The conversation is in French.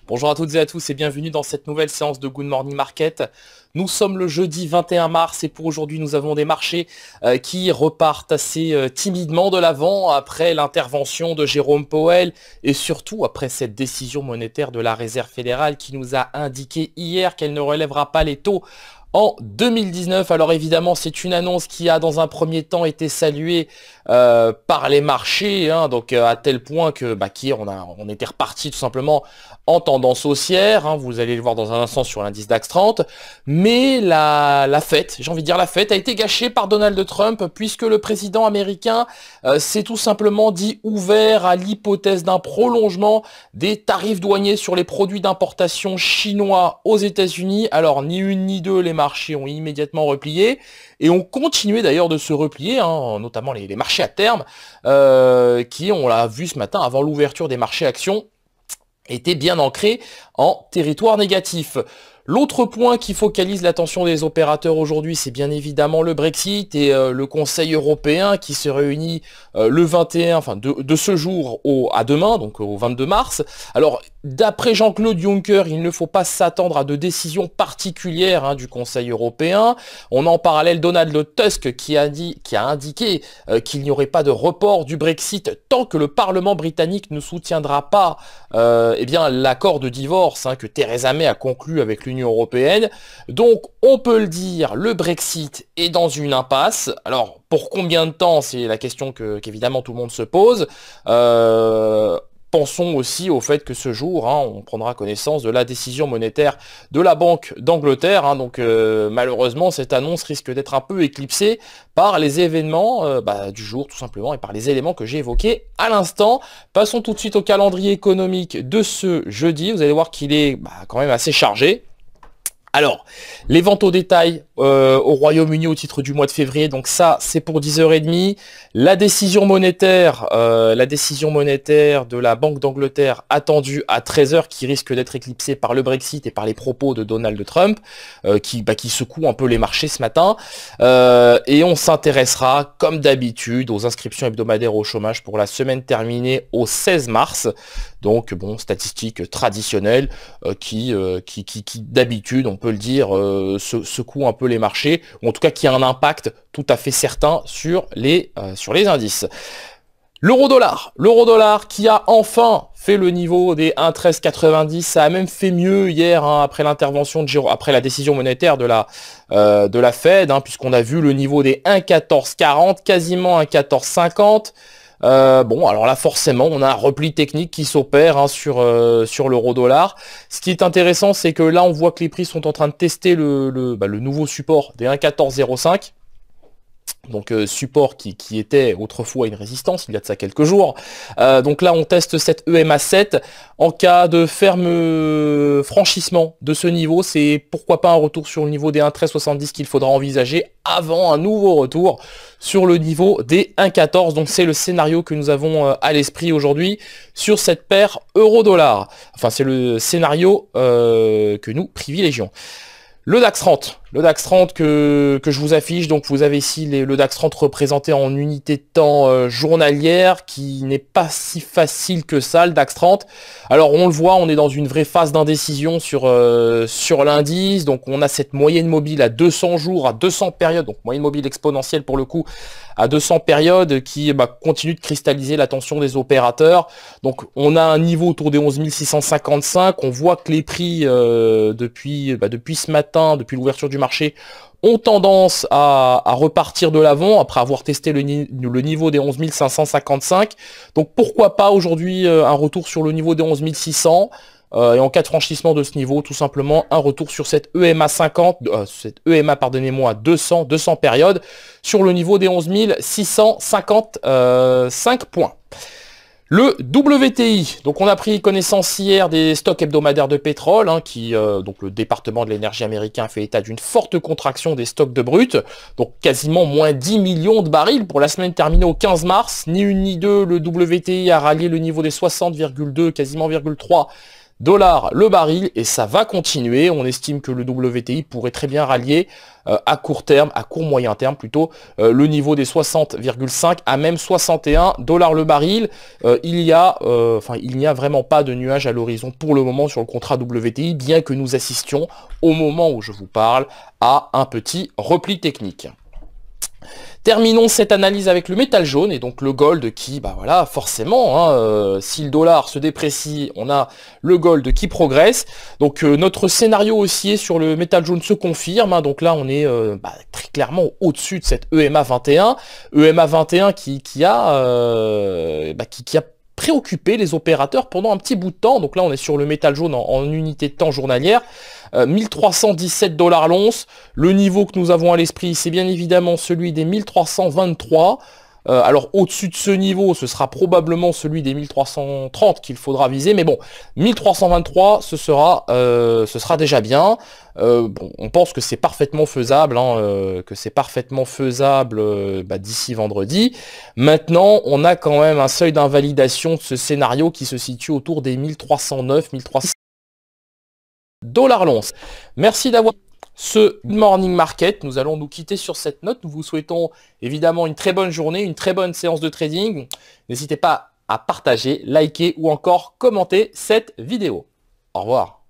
Bonjour à toutes et à tous et bienvenue dans cette nouvelle séance de Good Morning Market. Nous sommes le jeudi 21 mars et pour aujourd'hui nous avons des marchés qui repartent assez timidement de l'avant après l'intervention de Jérôme Powell et surtout après cette décision monétaire de la Réserve fédérale qui nous a indiqué hier qu'elle ne relèvera pas les taux en 2019. Alors évidemment, c'est une annonce qui a dans un premier temps été saluée par les marchés, donc à tel point que qu'hier on était reparti tout simplement en tendance haussière, vous allez le voir dans un instant sur l'indice DAX 30, mais la fête, j'ai envie de dire la fête, a été gâchée par Donald Trump puisque le président américain s'est tout simplement dit ouvert à l'hypothèse d'un prolongement des tarifs douaniers sur les produits d'importation chinois aux États-Unis. Alors ni une ni deux, les marchés ont immédiatement replié et ont continué d'ailleurs de se replier, notamment les marchés à terme, qui, on l'a vu ce matin avant l'ouverture des marchés actions, étaient bien ancrés en territoire négatif. L'autre point qui focalise l'attention des opérateurs aujourd'hui, c'est bien évidemment le Brexit et le Conseil européen qui se réunit le 21, enfin de ce jour à demain, donc au 22 mars. Alors, d'après Jean-Claude Juncker, il ne faut pas s'attendre à de décisions particulières du Conseil européen. On a en parallèle Donald Tusk qui a indiqué qu'il n'y aurait pas de report du Brexit tant que le Parlement britannique ne soutiendra pas l'accord de divorce que Theresa May a conclu avec l'Union européenne. Donc on peut le dire, le Brexit est dans une impasse. Alors pour combien de temps, c'est la question qu'évidemment tout le monde se pose. Pensons aussi au fait que ce jour, on prendra connaissance de la décision monétaire de la Banque d'Angleterre. Donc malheureusement, cette annonce risque d'être un peu éclipsée par les événements du jour tout simplement et par les éléments que j'ai évoqués à l'instant. Passons tout de suite au calendrier économique de ce jeudi. Vous allez voir qu'il est quand même assez chargé. Alors, les ventes au détail au Royaume-Uni au titre du mois de février, donc ça c'est pour 10h30. La décision monétaire de la Banque d'Angleterre attendue à 13h qui risque d'être éclipsée par le Brexit et par les propos de Donald Trump qui secouent un peu les marchés ce matin. Et on s'intéressera comme d'habitude aux inscriptions hebdomadaires au chômage pour la semaine terminée au 16 mars. Donc bon, statistiques traditionnelles qui d'habitude, on peut le dire, secouent un peu les marchés, ou en tout cas qui a un impact tout à fait certain sur les indices. L'euro-dollar qui a enfin fait le niveau des 1,1390, ça a même fait mieux hier après l'intervention de Jérôme, après la décision monétaire de la Fed, puisqu'on a vu le niveau des 1,1440, quasiment 1,1450. Alors là forcément on a un repli technique qui s'opère sur l'euro-dollar. Ce qui est intéressant, c'est que là on voit que les prix sont en train de tester le nouveau support des 1,1405. Donc support qui était autrefois une résistance, il y a de ça quelques jours. Donc là on teste cette EMA 7. En cas de ferme franchissement de ce niveau, c'est pourquoi pas un retour sur le niveau des 1,1370 qu'il faudra envisager avant un nouveau retour sur le niveau des 1,14. Donc c'est le scénario que nous avons à l'esprit aujourd'hui sur cette paire euro-dollar. Enfin c'est le scénario que nous privilégions. Le DAX 30 que je vous affiche, donc vous avez ici le DAX 30 représenté en unité de temps journalière, qui n'est pas si facile que ça, le DAX 30. Alors on le voit, on est dans une vraie phase d'indécision sur l'indice, donc on a cette moyenne mobile à 200 jours, à 200 périodes, donc moyenne mobile exponentielle pour le coup, à 200 périodes qui continue de cristalliser l'attention des opérateurs. Donc on a un niveau autour des 11 655, on voit que les prix depuis ce matin, depuis l'ouverture du marché, ont tendance à repartir de l'avant après avoir testé le niveau des 11 555. Donc pourquoi pas aujourd'hui un retour sur le niveau des 11 600 et en cas de franchissement de ce niveau, tout simplement un retour sur cette EMA 50, à 200 périodes sur le niveau des 11 655 points. Le WTI, donc on a pris connaissance hier des stocks hebdomadaires de pétrole, donc le département de l'énergie américain fait état d'une forte contraction des stocks de brut, donc quasiment moins 10 millions de barils pour la semaine terminée au 15 mars, ni une ni deux, le WTI a rallié le niveau des 60,2, quasiment 3 dollars le baril et ça va continuer. On estime que le WTI pourrait très bien rallier à court terme, à court moyen terme plutôt, le niveau des 60,5 à même 61 dollars le baril. Il n'y a vraiment pas de nuage à l'horizon pour le moment sur le contrat WTI, bien que nous assistions au moment où je vous parle à un petit repli technique. Terminons cette analyse avec le métal jaune et donc le gold qui, bah voilà, forcément, hein, si le dollar se déprécie, on a le gold qui progresse. Donc notre scénario haussier sur le métal jaune se confirme. Hein, donc là, on est très clairement au-dessus de cette EMA 21. EMA 21 qui a préoccupé les opérateurs pendant un petit bout de temps. Donc là, on est sur le métal jaune en unité de temps journalière. 1317 dollars l'once. Le niveau que nous avons à l'esprit, c'est bien évidemment celui des 1323. Alors au-dessus de ce niveau, ce sera probablement celui des 1330 qu'il faudra viser, mais bon, 1323, ce sera déjà bien. On pense que c'est parfaitement faisable, d'ici vendredi. Maintenant, on a quand même un seuil d'invalidation de ce scénario qui se situe autour des 1309, 1300 dollars l'once. Merci d'avoir ce Morning Market. Nous allons nous quitter sur cette note. Nous vous souhaitons évidemment une très bonne journée, une très bonne séance de trading. N'hésitez pas à partager, liker ou encore commenter cette vidéo. Au revoir.